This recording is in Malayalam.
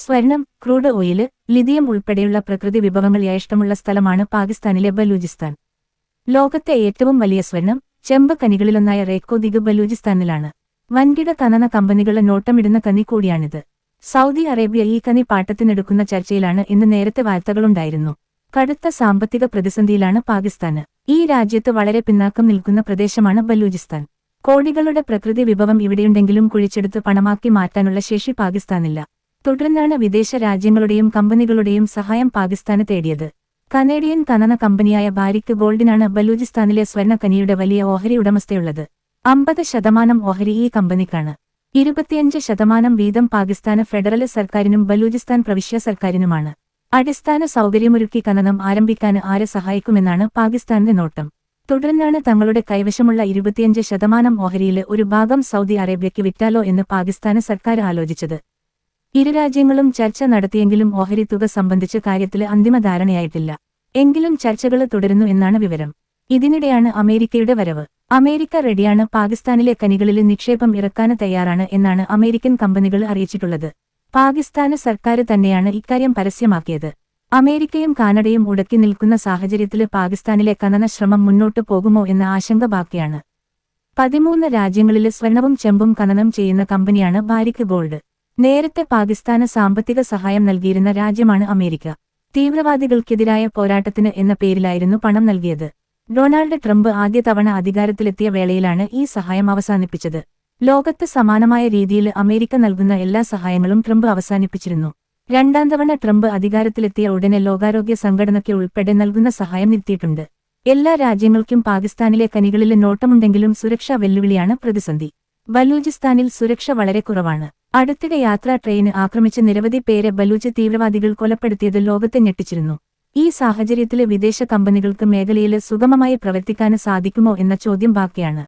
സ്വർണം, ക്രൂഡ് ഓയില്, ലിഥിയം ഉൾപ്പെടെയുള്ള പ്രകൃതി വിഭവങ്ങൾ യഥേഷ്ടമുള്ള സ്ഥലമാണ് പാകിസ്ഥാനിലെ ബലൂചിസ്ഥാൻ. ലോകത്തെ ഏറ്റവും വലിയ സ്വർണം, ചെമ്പ് ഖനികളിലൊന്നായ റേക്കോ ദിഗ് ബലൂചിസ്ഥാനിലാണ്. വൻകിട ഖനന കമ്പനികളെ നോട്ടമിടുന്ന ഖനി കൂടിയാണിത്. സൗദി അറേബ്യ ഈ ഖനി പാട്ടത്തിനെടുക്കുന്ന ചർച്ചയിലാണ് ഇന്ന് നേരത്തെ വാർത്തകളുണ്ടായിരുന്നു. കടുത്ത സാമ്പത്തിക പ്രതിസന്ധിയിലാണ് പാകിസ്ഥാന്. ഈ രാജ്യത്ത് വളരെ പിന്നാക്കം നിൽക്കുന്ന പ്രദേശമാണ് ബലൂചിസ്ഥാൻ. കോടികളുടെ പ്രകൃതി വിഭവം ഇവിടെയുണ്ടെങ്കിലും കുഴിച്ചെടുത്ത് പണമാക്കി മാറ്റാനുള്ള ശേഷി പാകിസ്ഥാനില്ല. തുടർന്നാണ് വിദേശ രാജ്യങ്ങളുടെയും കമ്പനികളുടെയും സഹായം പാകിസ്ഥാന് തേടിയത്. കനേഡിയൻ ഖനന കമ്പനിയായ ബാരിക് ഗോൾഡിനാണ് ബലൂചിസ്ഥാനിലെ സ്വർണ്ണ ഖനിയുടെ വലിയ ഓഹരി ഉടമസ്ഥയുള്ളത്. 50% ഓഹരി ഈ കമ്പനിക്കാണ്. 25% വീതം പാകിസ്ഥാന് ഫെഡറൽ സർക്കാരിനും ബലൂചിസ്ഥാൻ പ്രവിശ്യ സർക്കാരിനുമാണ്. അടിസ്ഥാന സൗകര്യമൊരുക്കി ഖനനം ആരംഭിക്കാന് ആരെ സഹായിക്കുമെന്നാണ് പാകിസ്ഥാന്റെ നോട്ടം. തുടർന്നാണ് തങ്ങളുടെ കൈവശമുള്ള 25% ഓഹരിയില് ഒരു ഭാഗം സൗദി അറേബ്യയ്ക്ക് വിറ്റാലോ എന്ന് പാകിസ്ഥാന് സർക്കാർ ആലോചിച്ചത്. ഇരു രാജ്യങ്ങളും ചർച്ച നടത്തിയെങ്കിലും ഓഹരി തുക സംബന്ധിച്ച് കാര്യത്തില് അന്തിമ ധാരണയായിട്ടില്ല. എങ്കിലും ചർച്ചകള് തുടരുന്നു എന്നാണ് വിവരം. ഇതിനിടെയാണ് അമേരിക്കയുടെ വരവ്. അമേരിക്ക റെഡിയാണ്, പാകിസ്ഥാനിലെ ഖനികളില് നിക്ഷേപം ഇറക്കാന് തയ്യാറാണ് എന്നാണ് അമേരിക്കൻ കമ്പനികൾ അറിയിച്ചിട്ടുള്ളത്. പാകിസ്ഥാന് സർക്കാർ തന്നെയാണ് ഇക്കാര്യം പരസ്യമാക്കിയത്. അമേരിക്കയും കാനഡയും ഉടക്കി നിൽക്കുന്ന സാഹചര്യത്തില് പാകിസ്ഥാനിലെ ഖനന ശ്രമം മുന്നോട്ടു പോകുമോ എന്ന ആശങ്ക ബാക്കിയാണ്. 13 രാജ്യങ്ങളില് സ്വർണവും ചെമ്പും ഖനനം ചെയ്യുന്ന കമ്പനിയാണ് ബാരിക് ഗോൾഡ്. നേരത്തെ പാകിസ്ഥാന് സാമ്പത്തിക സഹായം നൽകിയിരുന്ന രാജ്യമാണ് അമേരിക്ക. തീവ്രവാദികൾക്കെതിരായ പോരാട്ടത്തിന് എന്ന പേരിലായിരുന്നു പണം നൽകിയത്. ഡൊണാൾഡ് ട്രംപ് ആദ്യ തവണ അധികാരത്തിലെത്തിയ വേളയിലാണ് ഈ സഹായം അവസാനിപ്പിച്ചത്. ലോകത്ത് സമാനമായ രീതിയിൽ അമേരിക്ക നൽകുന്ന എല്ലാ സഹായങ്ങളും ട്രംപ് അവസാനിപ്പിച്ചിരുന്നു. രണ്ടാം തവണ ട്രംപ് അധികാരത്തിലെത്തിയ ഉടനെ ലോകാരോഗ്യ സംഘടനയ്ക്ക് ഉൾപ്പെടെ നൽകുന്ന സഹായം നിർത്തിയിട്ടുണ്ട്. എല്ലാ രാജ്യങ്ങൾക്കും പാകിസ്ഥാനിലെ ഖനികളിൽ നോട്ടമുണ്ടെങ്കിലും സുരക്ഷാ വെല്ലുവിളിയാണ് പ്രതിസന്ധി. ബലൂചിസ്ഥാനിൽ സുരക്ഷ വളരെ കുറവാണ്. അടുത്തിടെ യാത്രാ ട്രെയിന് ആക്രമിച്ച് നിരവധി പേരെ ബലൂച്ച് തീവ്രവാദികൾ കൊലപ്പെടുത്തിയത് ലോകത്തെ ഞെട്ടിച്ചിരുന്നു. ഈ സാഹചര്യത്തില് വിദേശ കമ്പനികൾക്ക് മേഖലയില് സുഗമമായി പ്രവർത്തിക്കാന് സാധിക്കുമോ എന്ന ചോദ്യം ബാക്കിയാണ്.